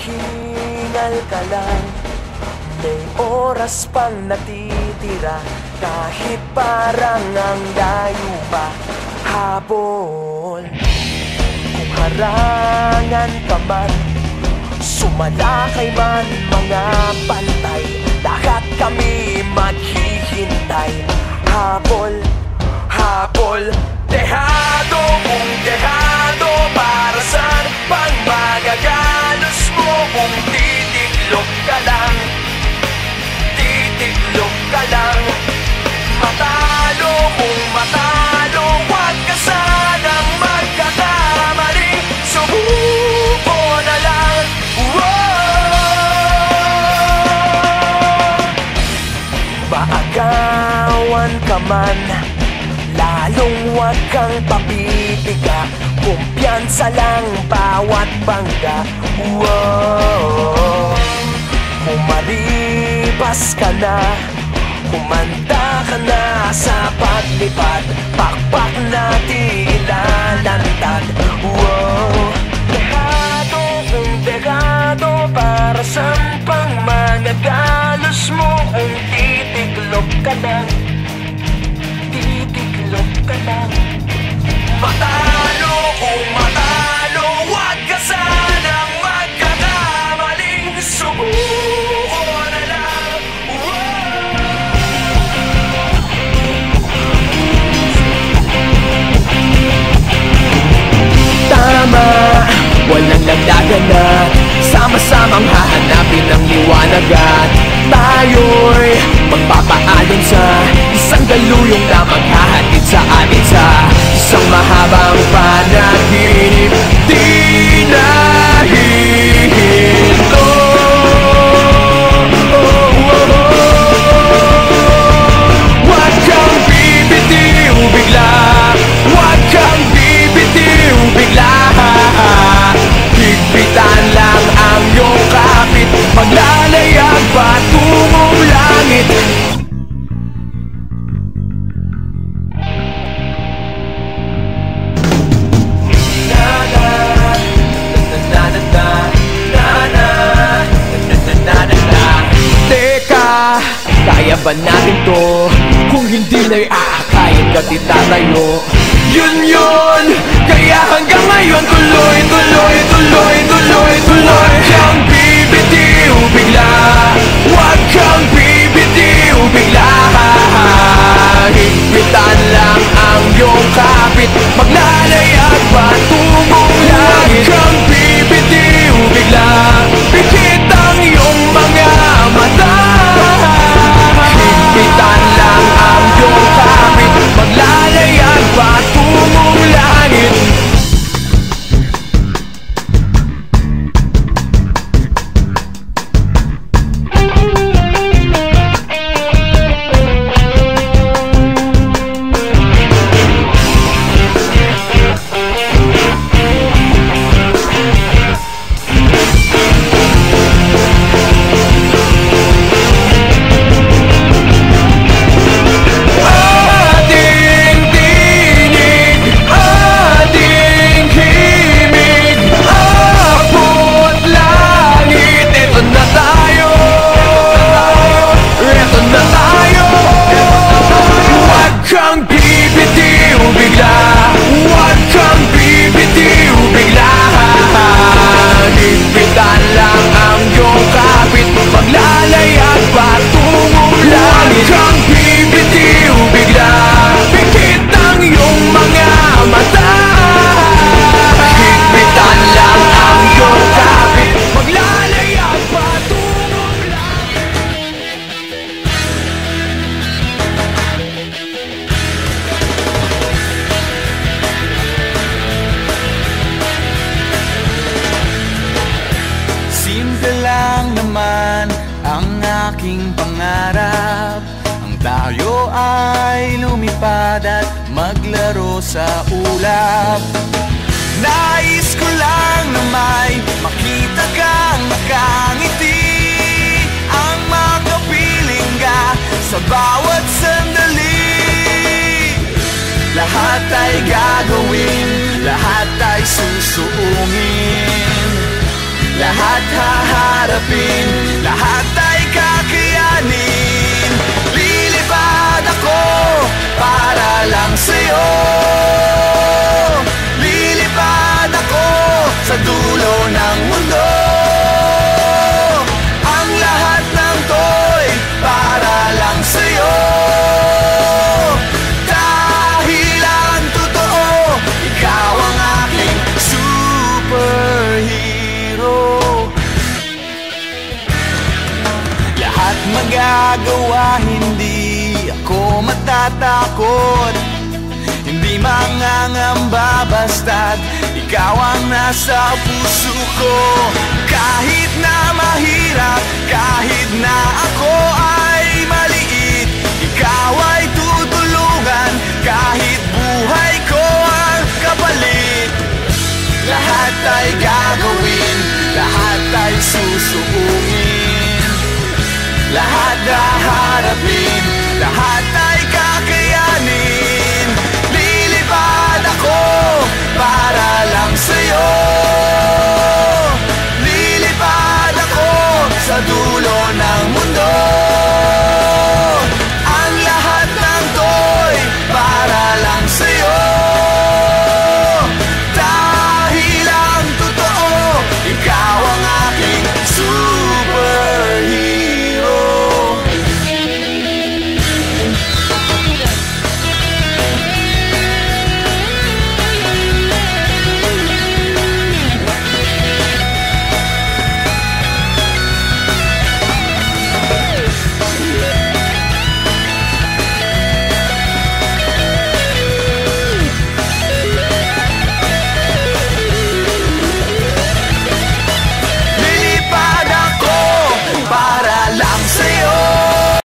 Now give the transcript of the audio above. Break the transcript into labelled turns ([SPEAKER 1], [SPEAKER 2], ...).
[SPEAKER 1] Magpahingal ka lang, may oras pang natitira. Kahit parang ang layo pa, habol. Kung harangan ka man, sumalakay man mga bantay, lahat kami maghihintay. Habol, habol, dehado kung dehado. Para saan pang magagalos mo kung titiklop ka lang? Titiklop ka lang. Matalo kung matalo, huwag ka sanang magkakamali. Subuko na lang. Maagawan ka man, lalong huwag kang papipiga. Kumpiyansa lang bawat bangga. Kung malibas ka na, kumanda ka na sa paglipad, pakpak natin ilalantad. Dekado kung dekado, para saan pang managalos mo kung titiklop ka lang? Titiklop ka lang. Matalo kung matalo, huwag ka sanang magkakamaling. Subuko na lang. Tama, walang lagdagan na sama-samang hahanapin ang liwanag at tayo'y magpapaalon sa isang galuyong na maghahatid sa atin sa isang mahabang panaginip. Di nahihinto. Huwag kang bibitiw bigla, huwag kang bibitiw bigla. Higpitan lang ang iyong kapit, maglalayag patungong langit. Teka, kaya ba natin to? Kung hindi na'y aakayin ka titatayo. Yun, kaya hanggang ngayon tuloy, tuloy, tuloy, tuloy, tuloy. Huwag kang bibitiw bigla, huwag kang bibitiw bigla. Higpitan lang ang iyong kapit, maglalayag patungong langit. Huwag kang bibitiw bigla, pikit ang iyong mga mata. Higpitan lang ang iyong kapit, maglalayag patungong langit. aking pangarap ang tayo ay lumipad at maglaro sa ulap. Nais ko lang na may makita kang nakangiti, ang makapiling ka sa bawat sandali. Lahat ay gagawin, lahat ay susuungin lahat haharapin, lahat ay kakayanin. Lilipad ako para lang sa'yo. Lilipad ako sa dulo ng mundo. Ang lahat ng to'y para lang sa'yo. Dahil ang totoo, ikaw ang aking superhero. Lahat magagawa, hindi ako matatakot. Hindi mangangamba basta't ikaw ang nasa puso ko. Kahit na mahirap, kahit na ako ay maliit, ikaw ay tutulungan kahit buhay ko ang kapalit. Lahat ay gagawin, lahat ay susuungin, lahat haharapin, lahat